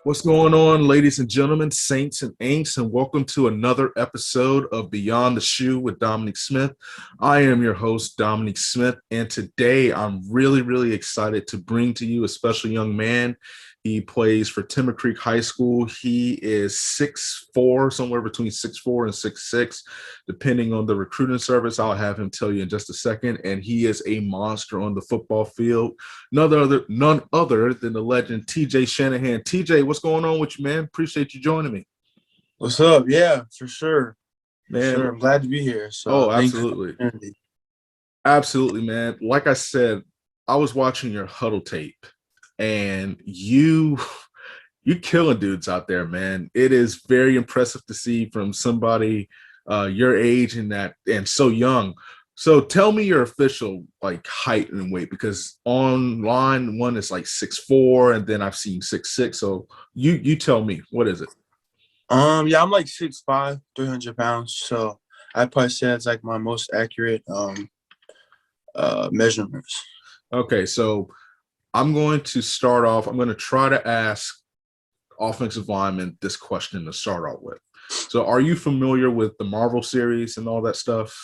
What's going on, ladies and gentlemen, saints and ain'ts, and welcome to another episode of Beyond the Shoe with Dominique Smith. I am your host, Dominique Smith, and today I'm really excited to bring to you a special young man. He plays for Timber Creek High School. He is 6'4", somewhere between 6'4" and 6'6", depending on the recruiting service. I'll have him tell you in just a second, and he is a monster on the football field. None other than the legend Tj Shanahan. TJ, what's going on with you, man? Appreciate you joining me. What's up? Yeah, for sure. For Man, sure. I'm glad to be here. So oh, thank you for absolutely. the opportunity. Absolutely, man. Like I said, I was watching your huddle tape, and you killing dudes out there, man. It is very impressive to see from somebody your age and so young. So tell me your official like height and weight, because online one is like 6'4", and then I've seen 6'6". So you tell me, what is it? Yeah, I'm like 6'5", 300 pounds. So I'd probably say that's like my most accurate measurements. Okay, so I'm going to start off. I'm going to try to ask offensive linemen this question to start out with. So are you familiar with the Marvel series and all that stuff?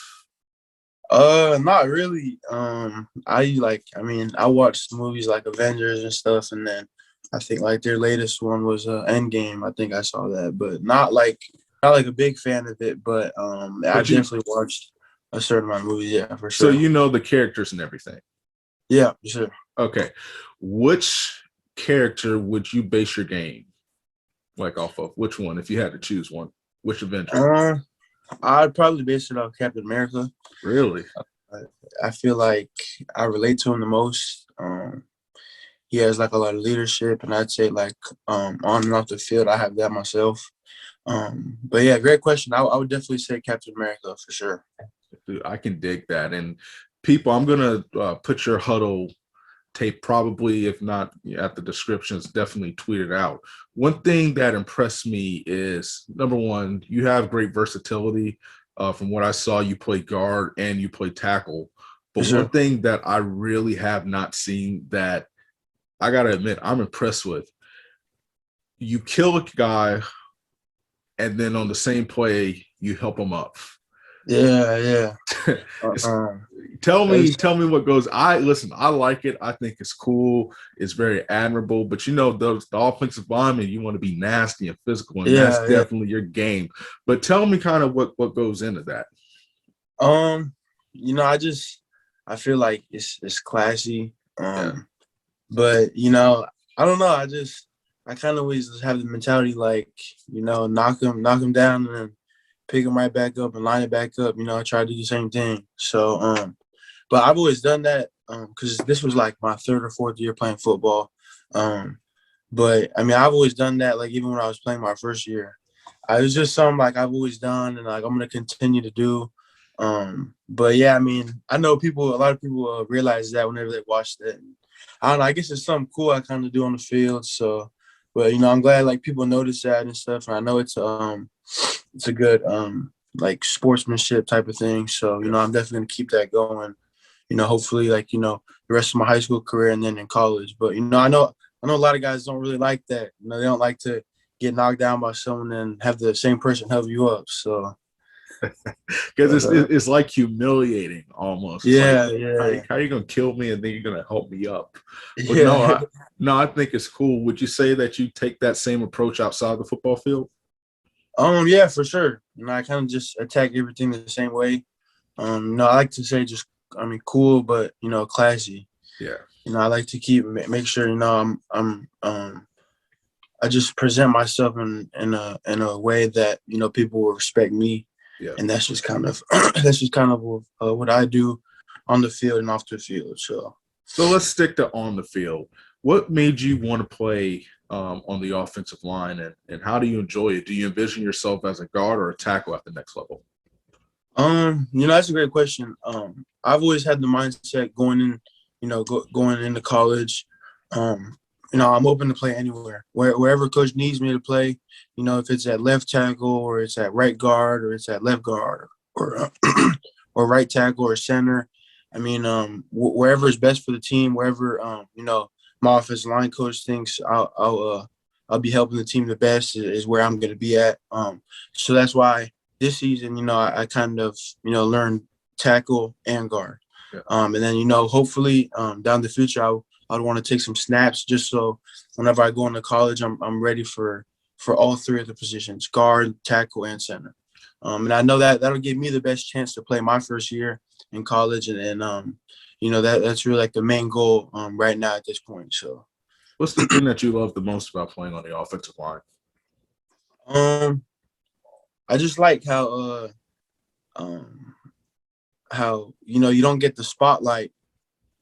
Not really. I watched movies like Avengers and stuff, and then I think like their latest one was Endgame. I think I saw that, but not like a big fan of it, but I But you, definitely watched a certain amount of movies, yeah, for so sure. you know the characters and everything. Yeah, for sure. Okay. Which character would you base your game like off of? Which one, if you had to choose one? Which Avenger? Uh, I'd probably base it off Captain America. Really? I, I feel like I relate to him the most. He has like a lot of leadership, and I'd say like on and off the field, I have that myself. But yeah, great question. I would definitely say Captain America for sure. Dude, I can dig that. And people, I'm gonna put your huddle tape, probably, if not at the descriptions, definitely tweet it out. One thing that impressed me is, number one, you have great versatility. From what I saw, you play guard and you play tackle. For But one sure. thing that I really have not seen that I gotta admit I'm impressed with, you kill a guy and then on the same play you help him up. Yeah, yeah. It's, Uh, tell me what goes. I like it. I think it's cool. It's very admirable. But the offensive lineman, you want to be nasty and physical, and that's yeah, yeah. definitely your game. But tell me kind of what goes into that. Um, I feel like it's classy. Yeah. But I don't know. I kind of always just have the mentality like, knock him down and then pick him right back up and line it back up. I try to do the same thing. So, but I've always done that because this was like my third or fourth year playing football. Um, but I mean, I've always done that. Like even when I was playing my first year, I was just something like I've always done and like I'm gonna continue to do. But yeah, I mean, I know a lot of people realize that whenever they watch that. I don't know. I guess it's something cool I kind of do on the field. So, but I'm glad like people notice that and stuff. And I know it's a good like sportsmanship type of thing. So, I'm definitely gonna keep that going. Hopefully like, the rest of my high school career and then in college. But I know a lot of guys don't really like that. They don't like to get knocked down by someone and have the same person help you up. So Because but it's like humiliating almost. It's like, yeah, yeah. how are you gonna kill me and then you're gonna help me up? But no, Yeah. I think it's cool. Would you say that you take that same approach outside the football field? Yeah, for sure. I kind of just attack everything the same way. I like to say just, I mean, cool, but classy. Yeah. I like to make sure I just present myself in a way that people will respect me, Yeah. and that's just kind of what I do on the field and off the field. So let's stick to on the field. What made you want to play on the offensive line, and how do you enjoy it? Do you envision yourself as a guard or a tackle at the next level? That's a great question. I've always had the mindset going in, going into college. Um, I'm open to play anywhere, wherever coach needs me to play. If it's at left tackle or it's at right guard or it's at left guard or or right tackle or center. I mean, wherever is best for the team, wherever my offensive line coach thinks I'll I'll be helping the team the best is where I'm going to be at. So that's why this season, I kind of, learned tackle and guard. Yeah. And then, hopefully down the future, I'd want to take some snaps just so whenever I go into college, I'm ready for all three of the positions: guard, tackle, and center. And I know that that'll give me the best chance to play my first year in college, and that's really like the main goal right now at this point. So, What's the thing that you love the most about playing on the offensive line? I just like how you don't get the spotlight,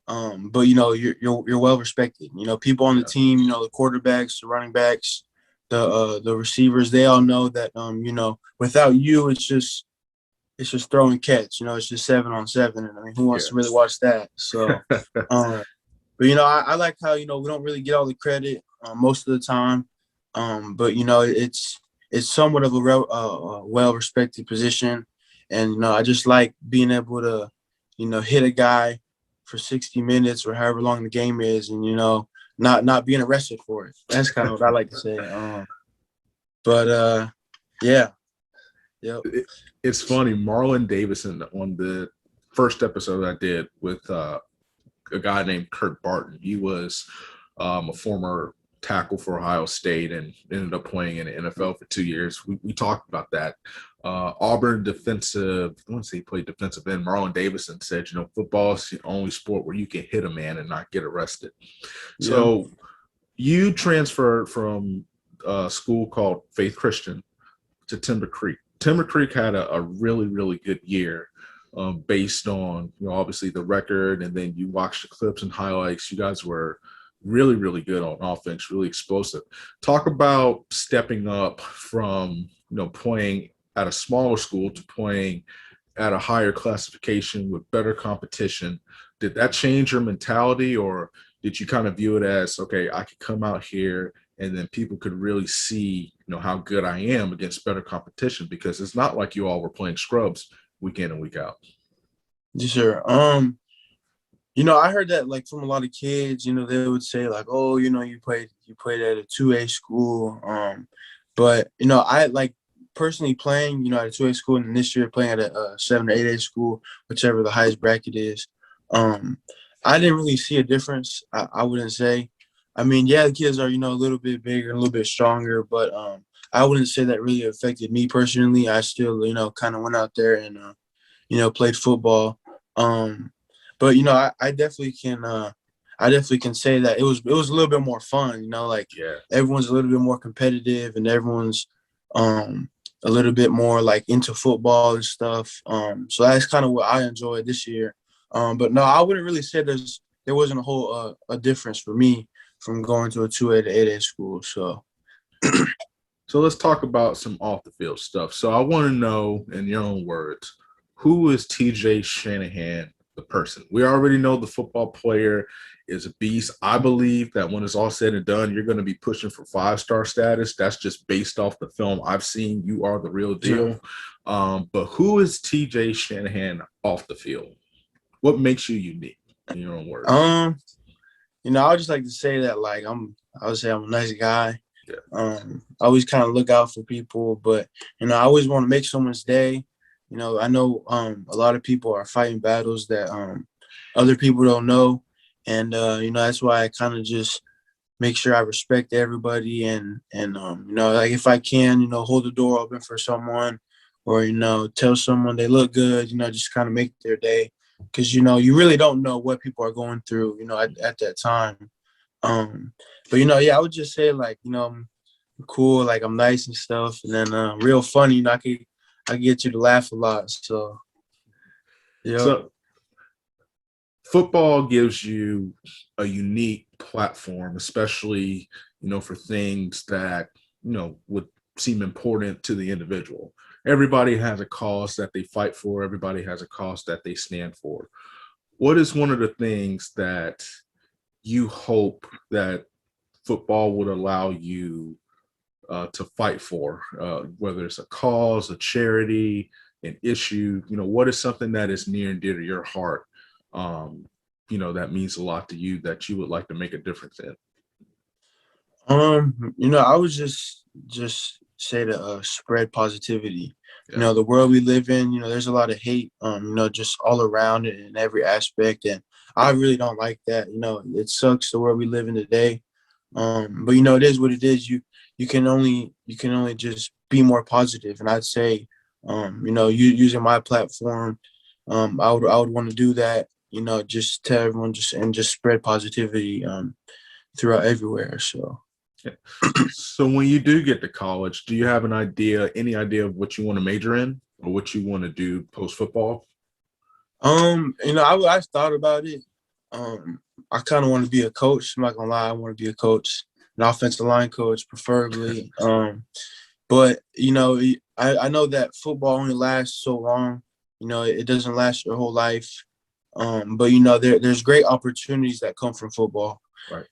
but you're well respected. People on the team, the quarterbacks, the running backs, the receivers, they all know that without you, it's just throw and catch. It's just 7-on-7, and I mean, who wants to really watch that? So, but I like how we don't really get all the credit most of the time, but it's somewhat of a well respected position, and I just like being able to hit a guy for 60 minutes or however long the game is, and not being arrested for it. That's kind of what I like to say. But yeah. Yep. It's funny, Marlon Davison on the first episode I did with a guy named Kurt Barton. He was a former tackle for Ohio State and ended up playing in the NFL for 2 years. We talked about that. Auburn defensive, I want to say he played defensive end. Marlon Davison said, football is the only sport where you can hit a man and not get arrested. Yeah. So you transferred from a school called Faith Christian to Timber Creek. Timber Creek had a really, really good year based on, obviously the record, and then you watch the clips and highlights. You guys were really, really good on offense, really explosive. Talk about stepping up from, playing at a smaller school to playing at a higher classification with better competition. Did that change your mentality, or did you kind of view it as, okay, I could come out here and then people could really see, how good I am against better competition? Because it's not like you all were playing scrubs week in and week out. Yes, sir. I heard that like from a lot of kids, they would say like, oh, you played at a 2A school. But I like personally playing, at a 2A school, and this year playing at a 7 or 8A school, whichever the highest bracket is. I didn't really see a difference. I wouldn't say. I mean, yeah, the kids are, a little bit bigger, a little bit stronger, but I wouldn't say that really affected me personally. I still, kind of went out there and, played football. But I definitely can say that it was a little bit more fun. Everyone's a little bit more competitive, and everyone's a little bit more like into football and stuff. So that's kind of what I enjoyed this year. But no, I wouldn't really say there wasn't a whole a difference for me from going to a 2A to 8A school. So let's talk about some off the field stuff. So I want to know, in your own words, who is Tj Shanahan, the person? We already know the football player is a beast. I believe that when it's all said and done, you're going to be pushing for 5-star status. That's just based off the film I've seen. You are the real deal. Sure. But who is Tj Shanahan off the field? What makes you unique, in your own words? I would just like to say that, like, I would say I'm a nice guy. Yeah. I always kind of look out for people, but, I always want to make someone's day. I know a lot of people are fighting battles that other people don't know. And, that's why I kind of just make sure I respect everybody and like if I can, hold the door open for someone or, tell someone they look good, just kind of make their day. Because, you really don't know what people are going through, at that time. But, I would just say, like, I'm cool, like, I'm nice and stuff. And then real funny, I get you to laugh a lot. So, yeah. So, football gives you a unique platform, especially, for things that, would seem important to the individual. Everybody has a cause that they fight for. Everybody has a cause that they stand for. What is one of the things that you hope that football would allow you to fight for, whether it's a cause, a charity, an issue? What is something that is near and dear to your heart, that means a lot to you, that you would like to make a difference in? I would just say to spread positivity. Yeah. The world we live in, there's a lot of hate, just all around it in every aspect. And I really don't like that. It sucks the world we live in today. But it is what it is. You can only just be more positive. And I'd say, you using my platform, I would want to do that, just tell everyone just spread positivity throughout everywhere. So Yeah. So when you do get to college, do you have any idea of what you want to major in or what you want to do post football? I thought about it. I kind of want to be a coach. I'm not gonna lie, I want to be a coach, an offensive line coach, preferably. But I know that football only lasts so long. It doesn't last your whole life. But there's great opportunities that come from football. Right.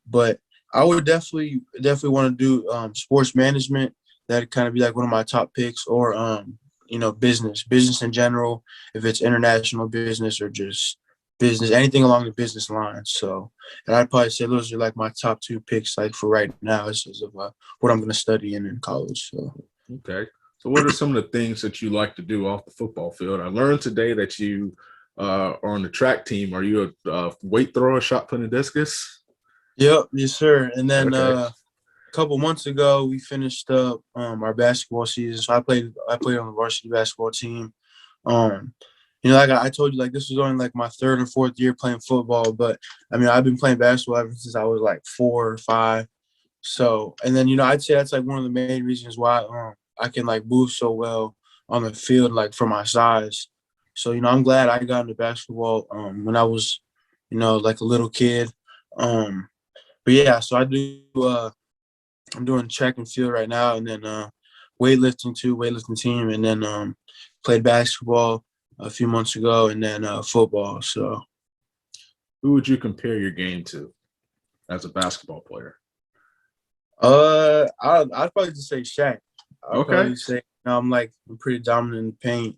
But I would definitely want to do sports management. That'd kind of be like one of my top picks, or business in general, if it's international business or just business, anything along the business line. So, and I'd probably say those are like my top two picks, like for right now, as of what I'm going to study in college. So, Okay. So what are some of the things that you like to do off the football field? I learned today that you are on the track team. Are you a weight thrower, shot put, and discus? yep, yes, sir. And then Okay. couple months ago, we finished up our basketball season. So I played on the varsity basketball team. Um, like I told you, like this was only like my third or fourth year playing football, but I mean I've been playing basketball ever since I was like 4 or 5. So, and then I'd say that's like one of the main reasons why I can like move so well on the field, like for my size. So I'm glad I got into basketball when I was like a little kid. Um, but yeah, so I do. I'm doing track and field right now, and then weightlifting too, weightlifting team, and then played basketball a few months ago, and then football. So Who would you compare your game to as a basketball player? I'd probably just say Shaq. I'd Okay. probably say I'm pretty dominant in the paint.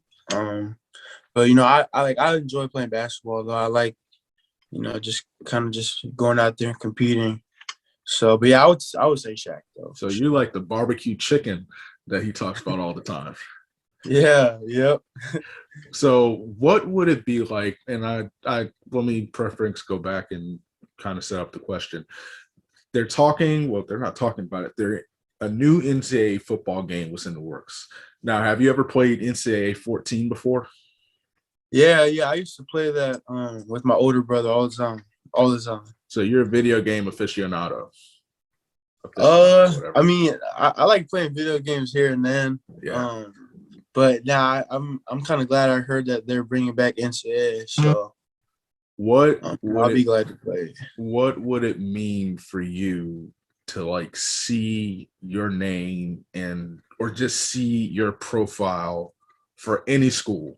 But I enjoy playing basketball though. I like just kind of just going out there and competing. So, but yeah, I would say Shaq though. So you like the barbecue chicken that he talks about all the time. Yeah. Yep. So what would it be like? And I let me preference go back and kind of set up the question. They're not talking about it. A new NCAA football game was in the works. Now, have you ever played NCAA 14 before? Yeah. I used to play that with my older brother all the time. All the time. So you're a video game aficionado. I Whatever. mean, I like playing video games here and then. Yeah. But now I'm kind of glad I heard that they're bringing back NCAA. So What would I'll it be glad to play. what would it mean for you to like see your name and or just see your profile for any school?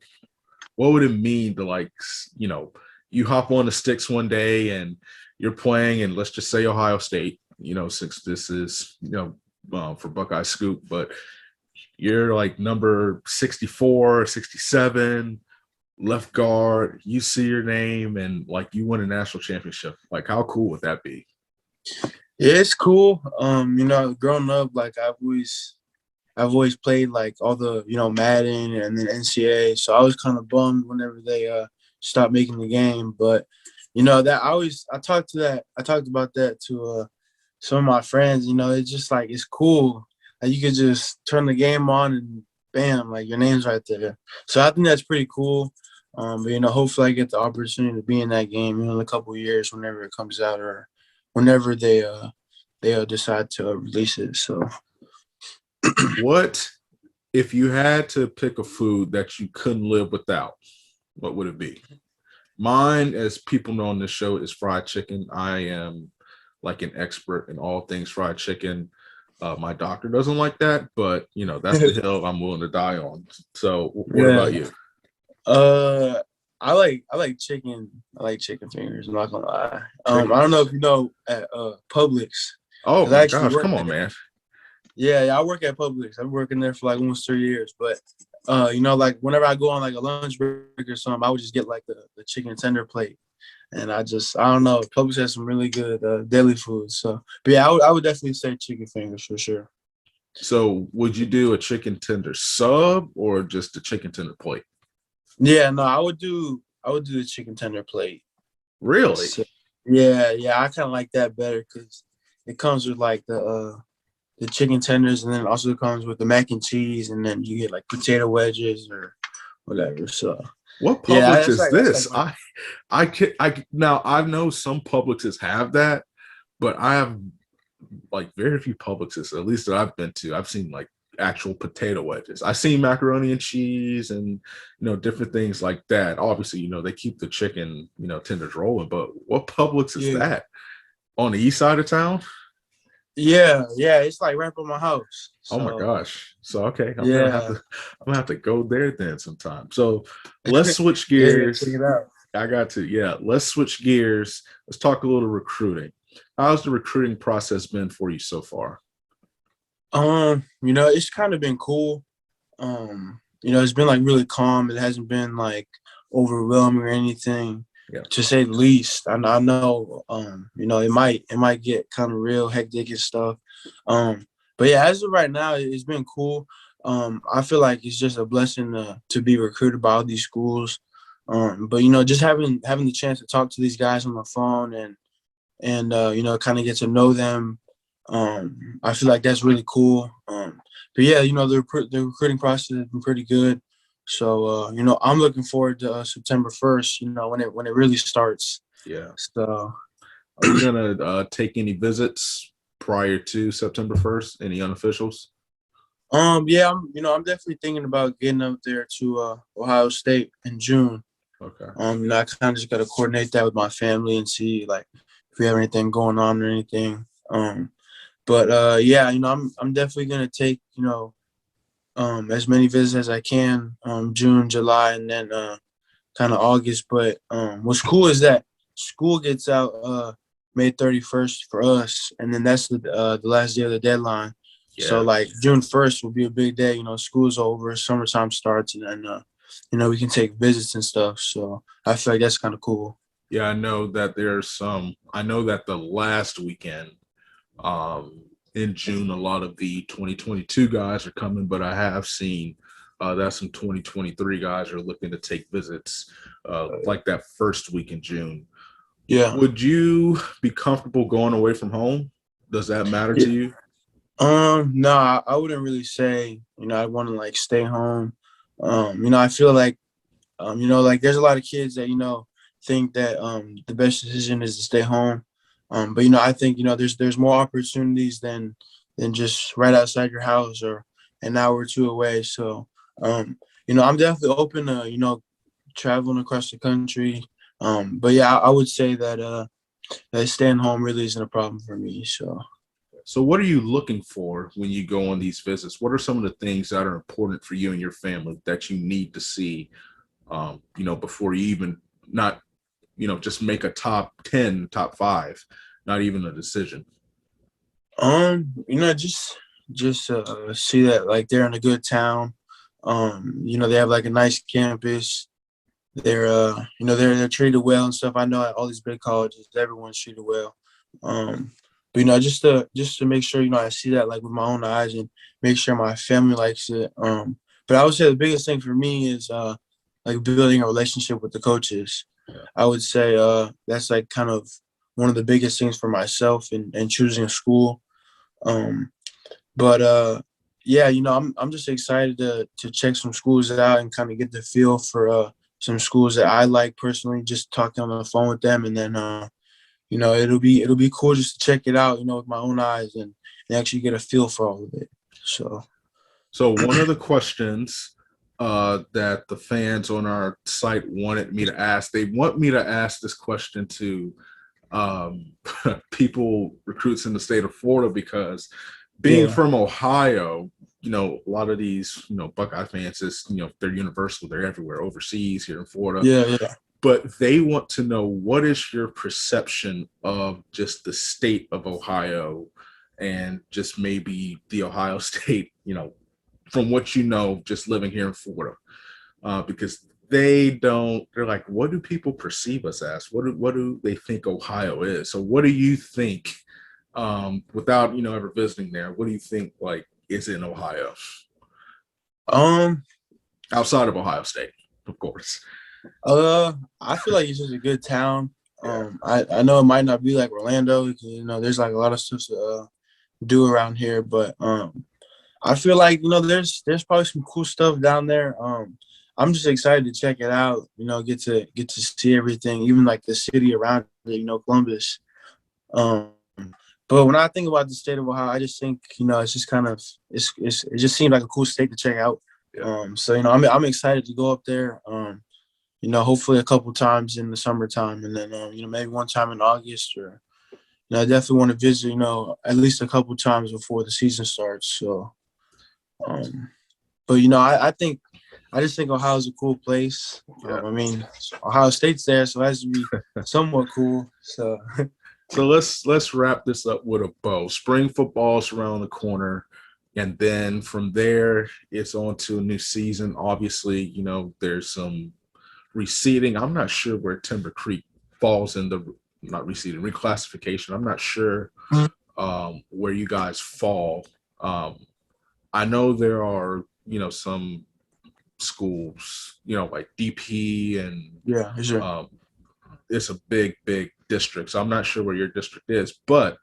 What would it mean to like, you hop on the sticks one day and you're playing, and let's just say Ohio State, since this is, for Buckeye Scoop, but you're like number 64, 67, left guard, you see your name and like you win a national championship. Like, how cool would that be? Yeah, it's cool. Growing up, like I've always played like all the Madden and then NCAA. So I was kind of bummed whenever they stopped making the game. But that I talked about that to some of my friends. It's just like it's cool. Like you could just turn the game on and bam, like your name's right there. So I think that's pretty cool. But hopefully I get the opportunity to be in that game, in a couple of years whenever it comes out or whenever they decide to release it. So What if you had to pick a food that you couldn't live without? What would it be? Mine, as people know on this show, is fried chicken. I am like an expert in all things fried chicken. My doctor doesn't like that, but that's the hill I'm willing to die on. So, what about yeah. you? Uh, I like chicken. I like chicken fingers. I'm not gonna lie. I Chicken. don't know if you know at Publix, Oh because I my actually gosh, work come on, there. man. Yeah, I work at Publix. I've been working there for like almost 3 years. But like whenever I go on like a lunch break or something, I would just get like the chicken tender plate. And I don't know. Publix has some really good deli food. So, but yeah, I would definitely say chicken fingers for sure. So would you do a chicken tender sub or just a chicken tender plate? Yeah, no, I would do the chicken tender plate. Really? So, yeah, I kind of like that better because it comes with like the chicken tenders, and then it also comes with the mac and cheese, and then you get like potato wedges or whatever. So What yeah, Publix that's is like this? my I now I know some Publixes have that, but I have like very few Publixes, at least that I've been to. I've seen like actual potato wedges. I've seen macaroni and cheese and different things like that. Obviously, they keep the chicken, tenders rolling, but what Publix is yeah. that? On the east side of town? Yeah, it's like right by my house. Oh my So gosh. So okay, yeah, I'm gonna have to go there then sometime. So let's switch yeah, check gears. it out. I got to, yeah, let's switch gears. Let's talk a little recruiting. How's the recruiting process been for you so far? It's kind of been cool. It's been like really calm. It hasn't been like overwhelming or anything, Yeah. to say the least. I know, it might get kind of real hectic and stuff. But yeah, as of right now, it's been cool. I feel like it's just a blessing to be recruited by all these schools. But just having the chance to talk to these guys on the phone and kind of get to know them. I feel like that's really cool. But yeah, the recruiting process has been pretty good. So I'm looking forward to September 1st. When it really starts. Yeah. So Are you gonna take any visits prior to September 1st? Any unofficials? yeah, I'm definitely thinking about getting up there to Ohio State in June. Okay. I kind of just got to coordinate that with my family and see like if we have anything going on or anything. But yeah, I'm definitely gonna take as many visits as I can, June, July, and then kind of August. But what's cool is that school gets out May 31st for us, and then that's the last day of the deadline. So Yeah. like June 1st will be a big day. School's over, summertime starts, and then we can take visits and stuff. So I feel like that's kind of cool. Yeah, I know that I know that the last weekend in June, a lot of the 2022 guys are coming, but I have seen that some 2023 guys are looking to take visits like that first week in June. Yeah. Would you be comfortable going away from home? Does that matter Yeah. to you? No, I wouldn't really say, I want to like stay home. I feel like, like there's a lot of kids that, think that the best decision is to stay home. But I think, there's more opportunities than just right outside your house or an hour or two away. So, I'm definitely open to, traveling across the country. But yeah, I would say that staying home really isn't a problem for me. So. So, what are you looking for when you go on these visits? What are some of the things that are important for you and your family that you need to see, before you even not, just make a top 10, top five, not even a decision? Just see that like they're in a good town. They have like a nice campus. They're treated well and stuff. I know at all these big colleges, everyone's treated well. But just to make sure, I see that like with my own eyes and make sure my family likes it. But I would say the biggest thing for me is like building a relationship with the coaches. Yeah. I would say that's like kind of one of the biggest things for myself and choosing a school. Um, but yeah, I'm just excited to check some schools out and kind of get the feel for some schools that I like personally. Just talking on the phone with them, and then it'll be cool just to check it out, with my own eyes and actually get a feel for all of it. So one of the questions that the fans on our site wanted me to ask, they want me to ask this question to people, recruits in the state of Florida, because being Yeah, from Ohio, a lot of these, Buckeye fans is, they're universal. They're everywhere, overseas, here in Florida. yeah. But they want to know, what is your perception of just the state of Ohio and just maybe the Ohio State, from what just living here in Florida, because they're like, what do people perceive us as? What do they think Ohio is? So what do you think, without, ever visiting there, what do you think like is in Ohio? Um, Outside of Ohio State, of course. I feel like it's just a good town. Yeah. I know it might not be like Orlando, because, there's like a lot of stuff to do around here, but I feel like there's probably some cool stuff down there. I'm just excited to check it out. Get to see everything, even like the city around it. Columbus. Um, but when I think about the state of Ohio, I just think it's just kind of it just seems like a cool state to check out. Yeah. So I'm excited to go up there. Hopefully a couple times in the summertime, and then maybe one time in August, or I definitely want to visit. At least a couple times before the season starts. So. But I just think Ohio's a cool place. Yeah. I mean, Ohio State's there, so it has to be somewhat cool. So So let's wrap this up with a bow. Spring football's around the corner, and then from there it's on to a new season. Obviously, there's some receding. I'm not sure where Timber Creek falls in the not receding reclassification. I'm not sure where you guys fall. I know there are some schools like DP and yeah, sure. it's a big district. So I'm not sure where your district is, but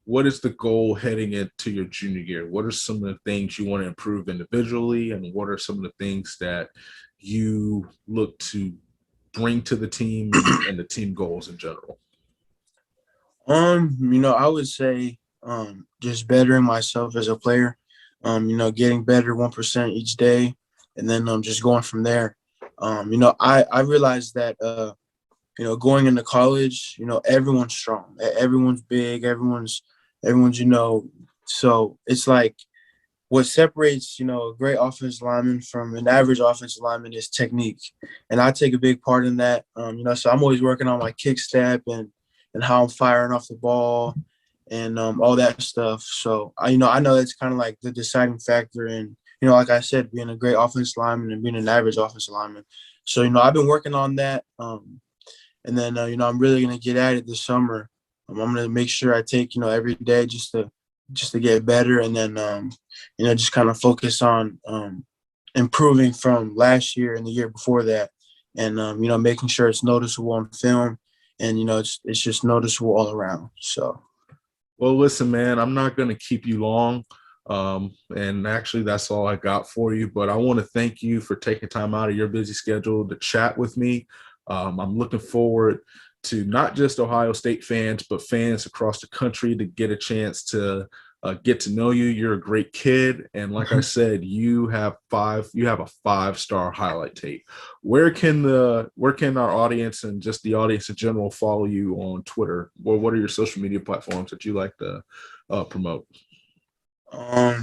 what is the goal heading into your junior year? What are some of the things you want to improve individually, and what are some of the things that you look to bring to the team and the team goals in general? I would say just bettering myself as a player. Getting better 1% each day, and then just going from there. I realized that going into college, everyone's strong, everyone's big, everyone's so it's like what separates a great offensive lineman from an average offensive lineman is technique, and I take a big part in that. So I'm always working on my kick step and how I'm firing off the ball and all that stuff. So I know that's kind of like the deciding factor in like I said, being a great offensive lineman and being an average offensive lineman. So I've been working on that, and then I'm really gonna get at it this summer. I'm gonna make sure I take every day just to get better, and then just kind of focus on improving from last year and the year before that, and making sure it's noticeable on film, and it's just noticeable all around. So. Well, listen, man, I'm not going to keep you long. And actually, that's all I got for you. But I want to thank you for taking time out of your busy schedule to chat with me. I'm looking forward to not just Ohio State fans, but fans across the country to get a chance to get to know you. You're a great kid, and like I said, you have a 5-star highlight tape. Where can our audience and just the audience in general follow you on Twitter? Or what are your social media platforms that you like to promote? I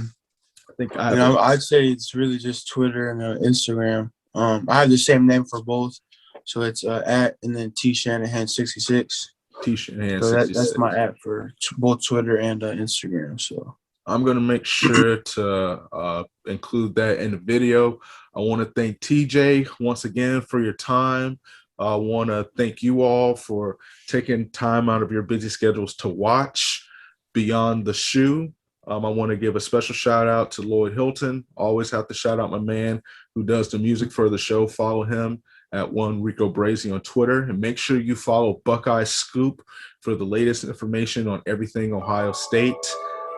think I'd say it's really just Twitter and Instagram. I have the same name for both, so it's at and then Tj Shanahan 66. Tj Shanahan So 66. that's my app for both Twitter and Instagram. So I'm going to make sure to include that in the video. I want to thank TJ once again for your time. I want to thank you all for taking time out of your busy schedules to watch Beyond the Shoe. I want to give a special shout out to Lloyd Hilton. Always have to shout out my man who does the music for the show. Follow him at One Rico Brazy on Twitter, and make sure you follow Buckeye Scoop for the latest information on everything Ohio State.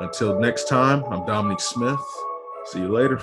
Until next time, I'm Dominique Smith. See you later.